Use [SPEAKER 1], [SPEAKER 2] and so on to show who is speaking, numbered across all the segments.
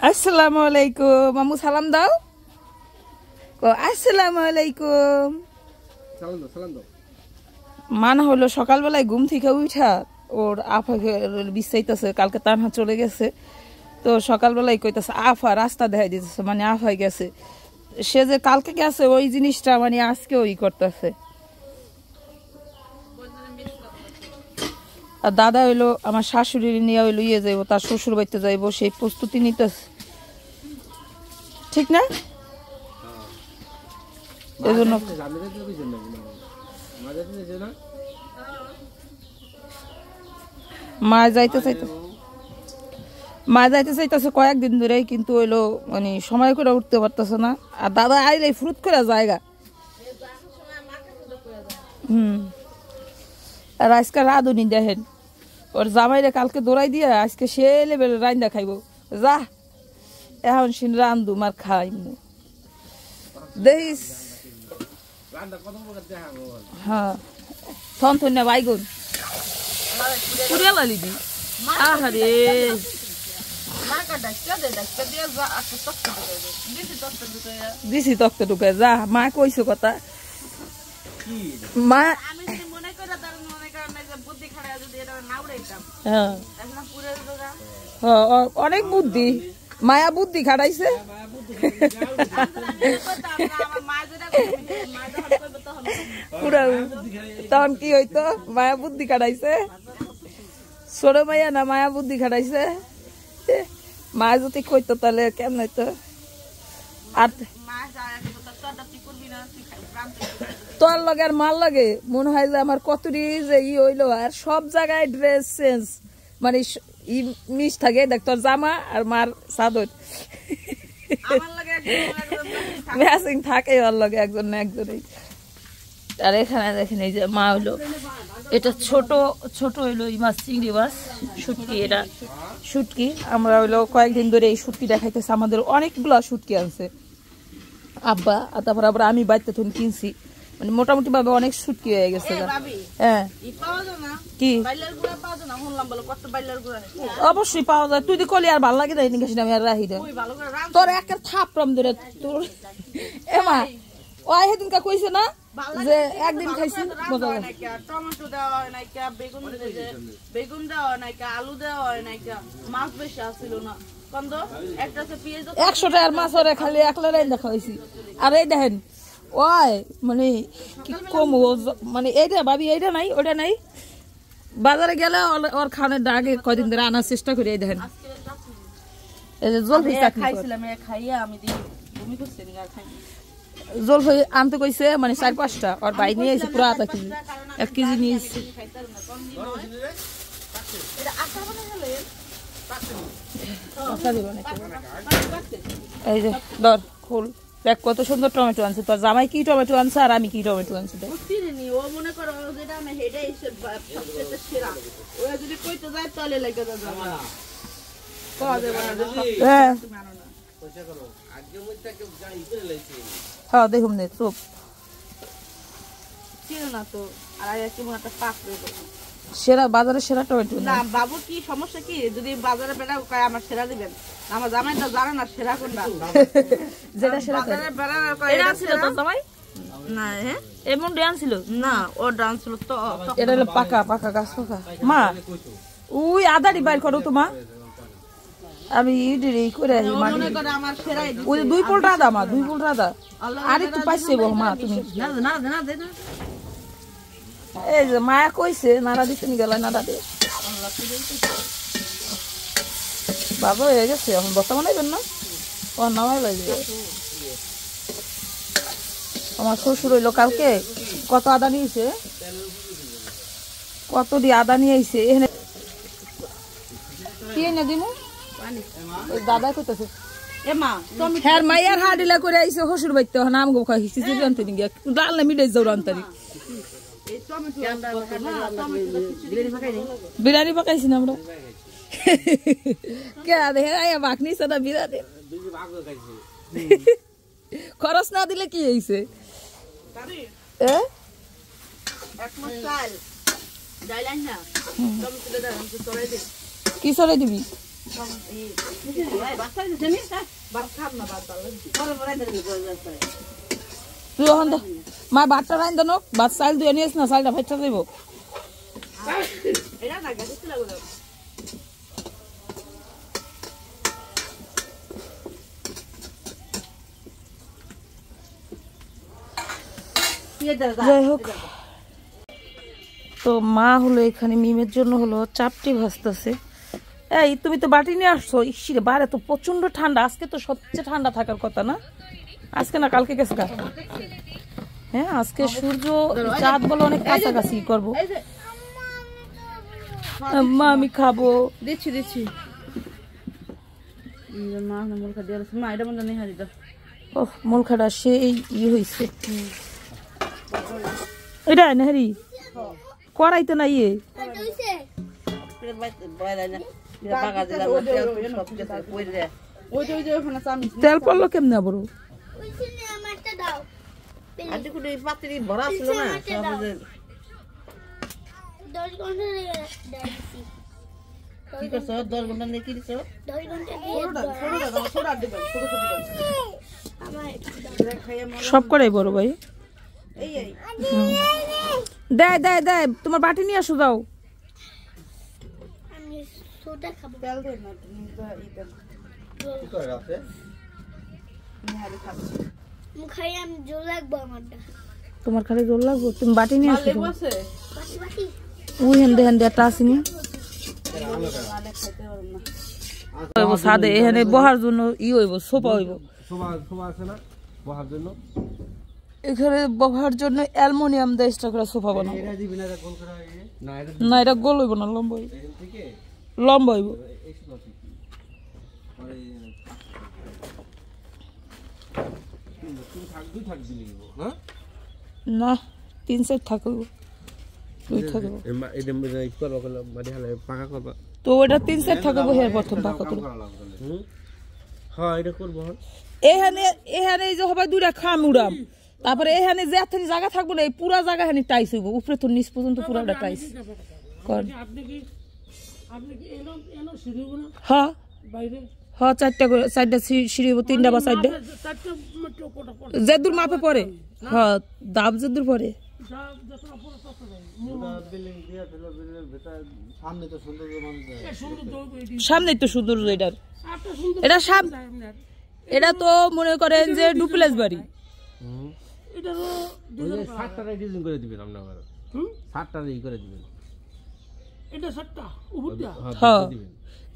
[SPEAKER 1] আসসালামু আলাইকুম মামু সালাম দাও কো আসসালামু আলাইকুম সালাম দাও মান হলো সকালবেলায় ঘুম থেকে উঠা ওর আফাকে বিছাইতেছে কালকে তানহা চলে গেছে তো সকালবেলায় কইতাছে আফা রাস্তা দেখাই দিতেছে মানে আফাই গেছে সে যে কালকে গেছে ওই জিনিসটা মানে আজকে ওই করতেছে আর দাদা হইলো আমার শাশুড়ি নিয়ে হইলো ইয়ে যাইব তার শ্বশুর বাড়িতে যাইব সেই প্রস্তুতি নিতেছে ঠিক না এজন্য মা যাইতে চাইতেছে কয়েকদিন ধরেই কিন্তু হইলো মানে সময় করে উঠতে পারতেছে না আর দাদা আইলে ফ্রুট করে জায়গা আর আজকে রাঁধুনি দেখেন ওর জামাইরে কালকে দৌড়াই দিয়ে আজকে সে লেভেল রান্দা খাইব যা এখন সিন রান্ধু মার খাইমু দেখিস হ্যাঁ থন না বাইগুন পুরিয়া লালিবি আহারে দিছি তক্ত ঢুকে যা মা কইছো কথা মা অনেক বুদ্ধি মায়া বুদ্ধি খাটাইছে তখন কি হইতো মায়া বুদ্ধি খাটাইছে ছোট মাইয়া না মায়া বুদ্ধি খাটাইছে মা যদি কইতো তাহলে কেমন হইতো আর তোর লগে আর মার লাগে মনে হয় যে আমার কতটি যে ই হইলো আর সব জায়গায় ড্রেস চেঞ্জ মানে মিস থাকে দেখ তোর জামা আর মার চাদর ম্যাচিং থাকে ওর লগে একজন না একজনই আর এখানে দেখেন এই যে মা হইলো এটা ছোট হইলো এই মাছ চিংড়ি মাছ শুটকি এটা শুটকি আমরা হইলো কয়েকদিন ধরে এই শুটকি দেখাইতেছে আমাদের অনেকগুলা শুটকি আনছে আব্বা আর তারপর আবার আমি বাড়িতে তখন কিনছি মানে মোটামুটি ভাবে অনেক শুটকি হয়ে গেছে হ্যাঁ কি অবশ্যই পাওয়া যায় তুই কলি আর ভালো লাগে না আমি আর রাহি দেয় তোর একটা থাপড়াম ধরে তোর এমা ও সেদিনকা কইছে না যে একদিন খাইছি
[SPEAKER 2] টমেটো দেওয়া হয় নাই বেগুন দেওয়া হয় নাই আলু দেওয়া হয় নাই মাছ বেশি আসছিল না
[SPEAKER 1] 100 টাকার মাছ ওরে খালি একলা রাইন্দা খাওয়াইছি আর এই দেখেন ওই মানে কি কম মানে এইটা ভাবি এইটা নাই ওটা নাই বাজারে গেলে ওর খানের আগে কয়দিন ধরে আনার চেষ্টা করি এই দেখেন এই যে জলফি
[SPEAKER 2] খাইছিলাম খাইয়া আমি
[SPEAKER 1] জলফি আনতে কইছে মানে 4-5টা আর ভাই নিয়ে এসে পুরো আধা কেজি 1 কেজি নিয়ে এসে এই যে ধর খোল দেখ কত সুন্দর টমেটো আনছে তোর জামাই কি টমেটো আনছে আর আমি কি টমেটো আনছি দেখ
[SPEAKER 2] ও মনে করো যেটা আমি হেডাই সবচেয়ে সেরা ওরা যদি কইতে যায় তাহলে লাগে যাবে পাওয়া যাবে
[SPEAKER 1] হ্যাঁ হ্যাঁ দেখুন নে চুপ
[SPEAKER 2] ছিল না তো আর কি মনে একটা পাক রইল
[SPEAKER 1] সেরা বাজারে সেরা টমেটো
[SPEAKER 2] না বাবু কি সমস্যা কি যদি বাজারে বেড়া কয় আমার সেরা দিবেন আমার জামাই তো জানে না সেরা কোনটা
[SPEAKER 1] যেটা সেরা
[SPEAKER 2] বাজারে বেড়া কয় এটা ছিল তো জামাই না হ্যাঁ
[SPEAKER 1] এমন ডান্স ছিল
[SPEAKER 2] না ও ডান্স ছিল তো
[SPEAKER 1] এটা হলো পাকা গাছ পাকা মা ওই আদারি বাইর করো তো মা আমি ইডি করে
[SPEAKER 2] মনে করে আমার সেরাই দিছি
[SPEAKER 1] ওই 2 পোলটা আদা মা 2 পোলটা আদা আর একটু পাইছে গো মা তুমি
[SPEAKER 2] না দে না
[SPEAKER 1] এই যে মায়া কইছে নাড়া দিতে নি গেল নাড়া দে বাবা হয়ে গেছে এখন বর্তমান নাইবেন না ও নামাই লাগবে আমার শ্বশুর হইলো কালকে কত আদা নিয়েছে কত দিয়ে আদা নিয়ে আইছে এখানে কি এনে দিমু ওই দাদা কইতাছে
[SPEAKER 2] এ মা তুমি
[SPEAKER 1] হ্যাঁ মাইয়ার হাডিলা করে আইছে শ্বশুর বাইতে নাম গো খাইছি জানতে নি গিয়া ডাল না মিডে যাও রান্তারি বিরিয়ানি পাকাইছি না আমরা কে দেখে আয়া বাকনি সাদা বিরিয়ানি খরচ না দিলে কি হইছে
[SPEAKER 2] এক মাস চাল ডাইলাইন না টমেটো দাও আমি তোরাই দে
[SPEAKER 1] কি সরাই দিবি তুই ওখান মা ভাতটা রাইন দেন ভাত চাল দিয়ে নিয়েছ না চালটা ভাইটা যাইব যাই হোক তো মা হলো এখানে মিমের জন্য হলো চাপটি ভাজতেছে। এই তুমি তো বাটি নিয়ে আসছো, ইসিরে বাইরে তো প্রচন্ড ঠান্ডা, আজকে তো সবচেয়ে ঠান্ডা থাকার কথা না, আজকে না কালকে গেছে গা। হ্যাঁ আজকে সূর্য চাঁদ বলে অনেক কাছাকাছি করবো। মা আমি খাবো,
[SPEAKER 2] দিচ্ছি দিচ্ছি মা মোল খা দিয়ে মা এটা মনে নেই হারি দাও।
[SPEAKER 1] ওহ মোল খাটা সেই ই হয়েছে এটা নেহারি কড়াইতে না ইয়ে তেল পড়লো কেমনে আবার সব করাই বড় ভাই দেয় দেয় দেয় তোমার বাটি নিয়ে আসো যাও। তোমার খালি জোর লাগবো, তুমি বাটি নিয়ে আসো। ওই হেন্দে হেন্দে একটা আসেনি সাদে এখানে বহার জন্য ই হইব সোফা হইব, এখানে বহার জন্য অ্যালুমিনিয়াম দিয়ে এক্সট্রা করে সোফা বানাবো। না এটা গোল হইব না, লম্বা হইব, লম্বা হইব। না 3 সেট থাকবো, 2 থাকবো তো ওটা 3 সেট থাকবো। হের প্রথম পাকা করব, হ্যাঁ এটা করব। এখানে এখানে এই যে হবে দুইটা খাম উড়াম, তারপরে এখানে যে এত জায়গা থাকবো না, এই পুরা জায়গা এখানে টাইস হইব, উপরে তো নিচ পর্যন্ত পুরাটা টাইস কর। হ্যাঁ হ্যাঁ 4টা করে, 4টা সিঁড়ি হইব, 3টা বা 4টা যে দূর মাপে পড়ে। হ্যাঁ দাব যে দূর পড়ে সামনে তো সুন্দর। এটার এটা এটা তো মনে করেন যে ডুপ্লেক্স বাড়ি,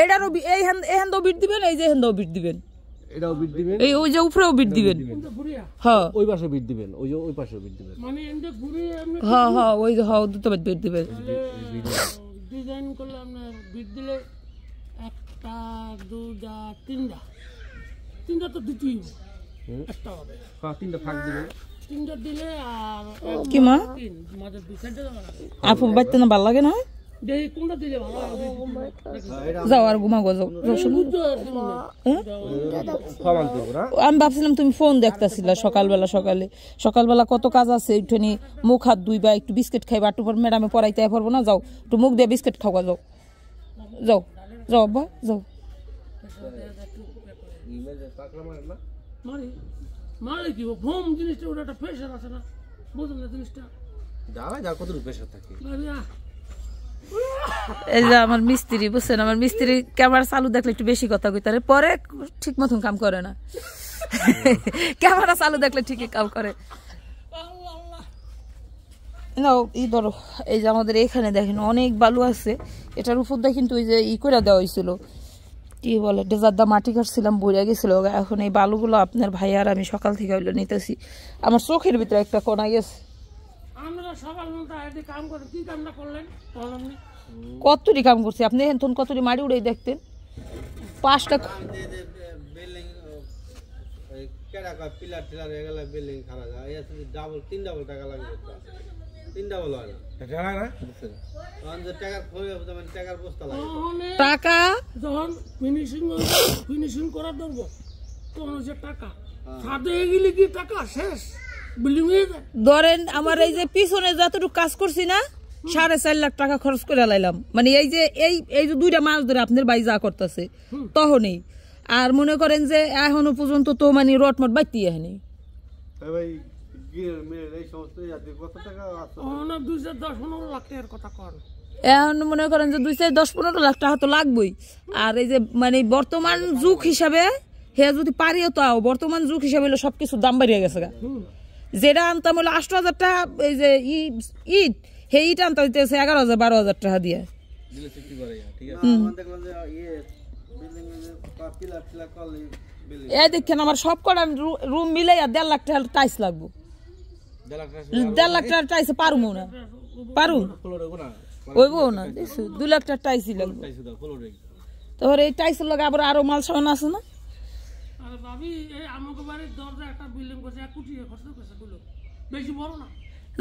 [SPEAKER 1] এটারও এখান দাও বিট দিবেন, এই যে এখান দাও বিট দিবেন, এটাও বিট দিবেন, এই ওই যে উপরেও বিট দিবেন, হ্যাঁ ওই পাশে বিট দিবেন, ওই যে ওই পাশেও বিট দিবেন, মানে এন্ড ঘুরে আপনি হ্যাঁ হ্যাঁ ওই যে হ্যাঁ দুটো বিট দিবেন। ডিজাইন করলে আপনি বিট দিলে একটা দুটা তিনটা তো দিতেই একটা হবে, হ্যাঁ 3টা ফাঁক দিবেন, 3টা দিলে আর কি মা মাঝে দুই সাইডে আপু বাইতে না ভালো লাগে না, দেই কোনটা দিলে ভালো হবে। যাও আর ঘুমাগো, যাও আমি ভাবছিলাম তুমি ফোন দেখতেছিলা সকালবেলা কত কাজ আছে, একটুখানি মুখ হাত ধুইবা, একটু বিস্কিট খাইবা, একটু পর ম্যাডামে পড়াইতে পারবো না, যাও একটু মুখ দিয়ে বিস্কিট খাওয়া, যাও যাও যাও আব্বা যাও। মারে কি ফোম জিনিসটা ওটা একটা প্রেসার আছে না, বুঝলেন না জিনিসটা, যা কত প্রেসার থাকে। এই যে আমার মিস্ত্রি বুঝছেন, আমার মিস্ত্রি ক্যামেরা চালু দেখলে একটু বেশি কথা কইতারে, পরে ঠিক মতন কাম করে না, ক্যামেরা চালু দেখলে ঠিকই কাম করে। নাও ই ধরো, এই যে আমাদের এখানে দেখেন অনেক বালু আছে, এটার উপর দিয়ে কিন্তু ওই যে ই করে দেওয়া হয়েছিল, কি বলে ডেজার্দা মাটি কাটছিলাম, বইয়া গেছিল। এখন এই বালুগুলো আপনার ভাই আর আমি সকাল থেকে হইলো নিতেছি, আমার চোখের ভিতরে একটা কোনা গেছে। কতটি কাম করছি আপনি, এখন কতটি মাটি উড়ে দেখতেন, 5টা টাকা যখন ফিনিশিং করার দরব তখন যে টাকা সাথে এগুলি কি টাকা শেষ বিল্ডিং ধরেন। আমার এই যে পিছনে যতটুকু কাজ করছি না, 4.5 লাখ টাকা খরচ করে লাইলাম মানে এই যে এই যে 2টা মাস ধরে আপনার ভাই যা করতেছে তখনই আর মনে করেন যে এখনো পর্যন্ত তো মানে রটমট বাইতে হয়নি
[SPEAKER 3] ভাই এই সমস্ত কত টাকা আছে
[SPEAKER 4] 2-10-15 লাখ টাকার কথা কর
[SPEAKER 1] এখন মনে করেন যে 2-10-15 লাখ টাকা তো লাগবেই আর এই যে মানে বর্তমান যুগ হিসাবে হে যদি পারিও তাও বর্তমান যুগ হিসাবে সবকিছু দাম বাড়িয়ে গেছে গা যেটা আনতাম হলো 8,000 টাকা এই যে ইট হে ইট আনতে হইতেছে 11,000-12,000 টাকা দিয়ে এই দেখেন আমার সব কটা রুম মিলাই 1.5 লাখ টাকা টাইস লাগবো 1.5 লাখ টাকা টাইসে পারবো না ওইবো না দেখছো 2 লাখ টাকা টাইসই লাগবে তারপরে এই টাইসের লগে আবার আরো মাল সামান আছে না
[SPEAKER 4] আরে ভাবি এই আমাকে বাড়ির দরজা একটা বিল্ডিং করছে 1 কোটি খরচ করেছে গুলো বেশি বড় না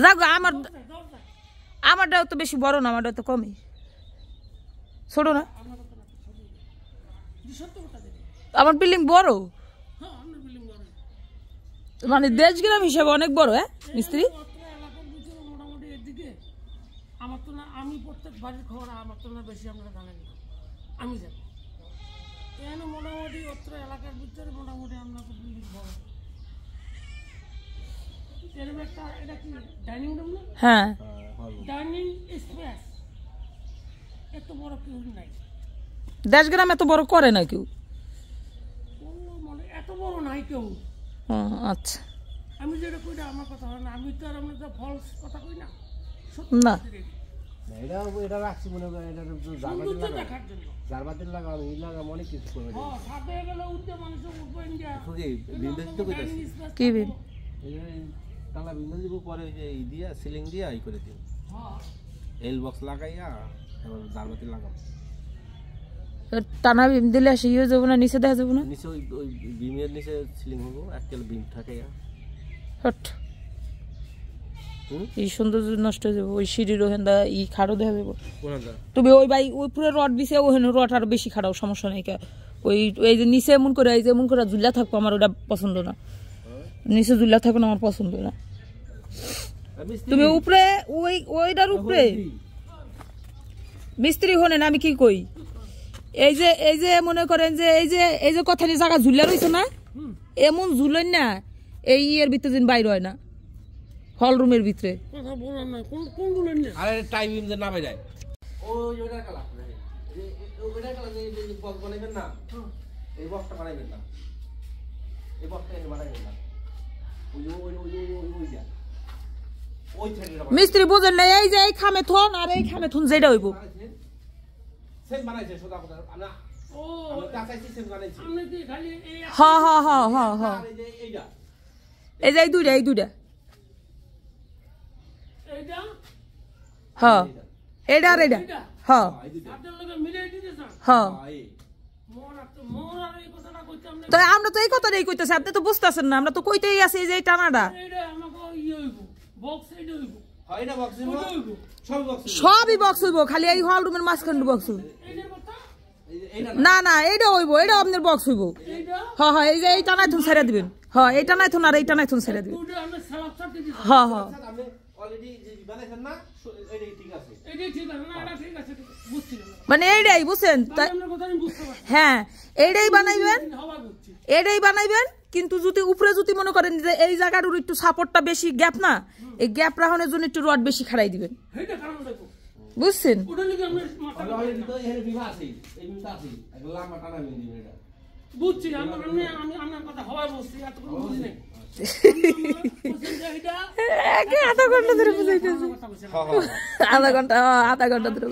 [SPEAKER 1] যাগো আমারটাও তো বেশি বড় না আমারটা তো কমই ছোট না আমার বিল্ডিং বড় মানে দেশগ্রাম হিসাবে অনেক বড় হ্যাঁ মিস্ত্রি
[SPEAKER 4] মোটামুটি এদিকে আমার তো না আমি প্রত্যেক বাড়ির খবর আমার তো না বেশি আপনারা জানেন না আমি জানি কেন মোটামুটি অত্র এলাকার ভিতরে মোটামুটি আমরা বিল্ডিং বড় এরকম একটা এটা কি ডাইনিং রুম না
[SPEAKER 1] হ্যাঁ
[SPEAKER 4] ডাইনিং স্পেস এত বড় কেউ নাই
[SPEAKER 1] দেশগ্রাম এত বড় করে না কেউ
[SPEAKER 4] মানে এত বড় নাই কেউ
[SPEAKER 1] আচ্ছা
[SPEAKER 4] আমি যেটা কই না আমার কথা হয় না আমি তো আর আমরা তো ফলস কথা কই না
[SPEAKER 1] না
[SPEAKER 3] এটা রাখছি মনে হয় এটা
[SPEAKER 4] সৌন্দর্য দেখার জন্য
[SPEAKER 3] জারবাতির লাগা এই লাগা অনেক কিছু করে
[SPEAKER 4] হ্যাঁ সাথে গেলে উঠতে মানুষ উঠবে ইন্ডিয়া
[SPEAKER 3] বিন্দাস তো কইতাছি
[SPEAKER 1] কি বিল
[SPEAKER 3] এই তালা বিন্দাস দিব পরে ওই যে দিয়া সিলিং দিয়া আই করে দিও
[SPEAKER 4] হ্যাঁ
[SPEAKER 3] এল বক্স লাগাইয়া এবার জারবাতি লাগাও
[SPEAKER 1] টানা বিম দিলে আসে ইয়ে যাবো না নিচে দেখা যাবো না
[SPEAKER 3] নিচে ওই বিমের নিচে সিলিং হবো এককেল বিম থাকাইয়া
[SPEAKER 1] হট এই সৌন্দর্য নষ্ট হয়ে যাবো ওই সিঁড়ির ওখানটা খাড়ো দেখা যাবো তুমি ওই ভাই ওই পুরো রড দিছে ওখানে রড আরো বেশি খাড়াও সমস্যা নেই ওই এই যে নিচে এমন করে এই যে এমন করে ঝুলা থাকবো আমার ওটা পছন্দ না নিচে ঝুলা থাকবো না আমার পছন্দ না তুমি উপরে ওইটার উপরে মিস্ত্রি হলেন আমি কি কই এই যে মনে করেন যে এই যে কথা নিয়ে জায়গা ঝুলে রয়েছে না এমন ঝুলেন না এই এর ভিতরে দিন বাইর হয় না হল রুমের ভিতরে
[SPEAKER 4] কথা বলার না কোন বলেন না
[SPEAKER 3] আরে টাইম যে নামে যায় ওই ওইটা কালা ওইটা কালা যে বক্স বানাইবেন না এই বক্সটা বানাইবেন না এই বক্সটা এনে বানাইবেন না ওই যা ওই সাইডে
[SPEAKER 1] মিস্ত্রি বুঝেন না এই যে এই খামে থন আর এই খামে থন যেটা হইব
[SPEAKER 3] সেম বানাইছে সোজা কথা আমরা
[SPEAKER 4] ও
[SPEAKER 3] আমরা কাছাইছি সেম বানাইছি
[SPEAKER 4] আপনি কি খালি এই
[SPEAKER 1] হ্যাঁ
[SPEAKER 3] এই যে এইটা
[SPEAKER 1] এই যে এই দুইটা
[SPEAKER 4] এইটা
[SPEAKER 1] হ্যাঁ এটা আর এটা হ্যাঁ
[SPEAKER 4] আপনার লগে মিলাই দিতেছেন
[SPEAKER 1] হ্যাঁ
[SPEAKER 4] মোর আর এই কথাটা কইতাম না
[SPEAKER 1] তো আমরা তো এই কথাটাই কইতেছি আপনি তো বুঝতেছেন না আমরা তো কইতেই আছি এই যে এই টানাটা
[SPEAKER 4] এইটা আমাকে ইয়ে হইব বক্স এইটা হইব
[SPEAKER 3] হয় এটা বক্স হইব
[SPEAKER 1] সবই বক্স হইব খালি এই হল রুমের মাঝখানে বক্স হইব
[SPEAKER 4] এইটার কথা
[SPEAKER 1] না এইটা হইব এটা আপনার বক্স হইব
[SPEAKER 4] এইটা
[SPEAKER 1] হ্যাঁ এই যে এই টানায় থুন ছেড়ে দিবেন হ্যাঁ এই টানায় থুন আর এই টানায় থুন ছেড়ে দিবেন
[SPEAKER 4] ওটা আমরা সালাপ সাথে দিছি
[SPEAKER 1] হ্যাঁ
[SPEAKER 3] আপনি অলরেডি যে বানাইছেন না এইটাই ঠিক আছে
[SPEAKER 4] এইটাই ঠিক আছে না এটা ঠিক আছে বুঝছি না
[SPEAKER 1] মানে এইটাই বুঝছেন
[SPEAKER 4] আপনার কথা আমি বুঝতে পারছি
[SPEAKER 1] হ্যাঁ এইটাই বানাইবেন
[SPEAKER 4] হওয়া বুঝছি
[SPEAKER 1] এটাই বানাইবেন কিন্তু যদি উপরে যদি মনে করেন যে এই জায়গার একটু সাপোর্টটা বেশি গ্যাপ না এই গ্যাপ রাখনের জন্য একটু রড বেশি খাড়াই দিবেন
[SPEAKER 4] এইটা কারণ দেখো
[SPEAKER 1] বুঝছেন
[SPEAKER 4] ওটা লিখে আমি মাথা
[SPEAKER 3] অলরেডি তো এর বিভা আছে এই বিমটা আছে একটা লম্বা টানা মিল দিবেন এটা
[SPEAKER 4] বুঝছি আমি আপনার কথা হওয়া বুঝছি এত কোনো বুঝি নাই
[SPEAKER 1] আধা ঘন্টা ধরে বুঝাইতেছি আধা ঘন্টা ধরে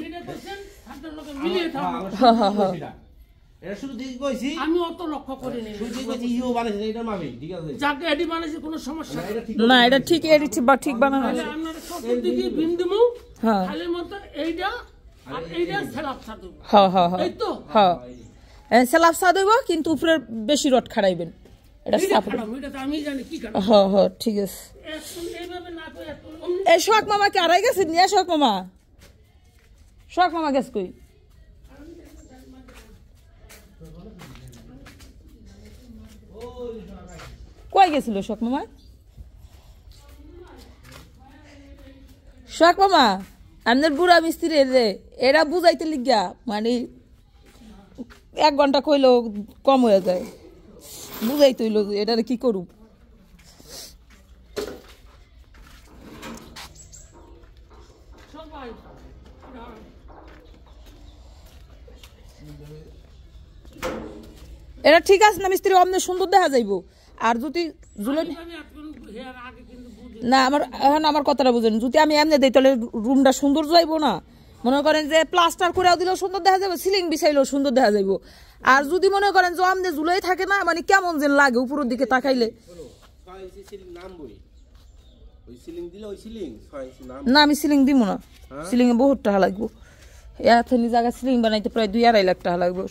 [SPEAKER 3] এটা শুধু দিকে কইছি
[SPEAKER 4] আমি অত লক্ষ্য করিনি
[SPEAKER 3] শুধু কইছি ইও বানাইছে এটা মাবে ঠিক আছে
[SPEAKER 4] যাকে এডি বানাইছে কোনো সমস্যা নাই
[SPEAKER 3] এটা ঠিক
[SPEAKER 1] না এটা ঠিক এডি ঠিক বানানো আছে
[SPEAKER 4] আপনার চতুর্দিকে বিম দিমু
[SPEAKER 1] হ্যাঁ
[SPEAKER 4] খালি মত এইটা আর এইটা সেলাপ ছাড়ব
[SPEAKER 1] হ্যাঁ
[SPEAKER 4] এই তো
[SPEAKER 1] হ্যাঁ সেলাপ সা দেব কিন্তু উপরে বেশি রড খাড়াইবেন এটা সাপোর্ট
[SPEAKER 4] এটা তো আমি জানি কি কারণ
[SPEAKER 1] হ্যাঁ ঠিক আছে
[SPEAKER 4] এইভাবে না কই
[SPEAKER 1] এই শোক মামা কি আড়াই গেছে নিয়ে শোক মামা গেছে কই কই গেছিল শোক মামা আমাদের বুড়া মিস্ত্রি রে এরা বুঝাইতে লিগা মানে 1 ঘন্টা কইলেও কম হয়ে যায় বুঝাইতে হইলো এটা কি করুম এটা ঠিক আছে না মিস্ত্রি অমনে সুন্দর দেখা যাইব আর যদি ঝুলনি না আমার কথাটা বুঝেন যদি আমি এমনি দেই তাহলে রুমটা সুন্দর যাইবো না মনে করেন যে প্লাস্টার করেও দিলেও সুন্দর দেখা যাবে সিলিং বিছাইলেও সুন্দর দেখা যাইব আর যদি মনে করেন যে আমনে ঝুলাই থাকে না মানে কেমন যেন লাগে উপরের দিকে তাকাইলে না আমি সিলিং দিব না সিলিং এ বহুত টাকা লাগবো এখানে জায়গা সিলিং বানাইতে প্রায় 2-2.5 লাখ টাকা লাগবে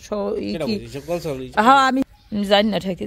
[SPEAKER 1] হ্যাঁ আমি জানি না ঠেকে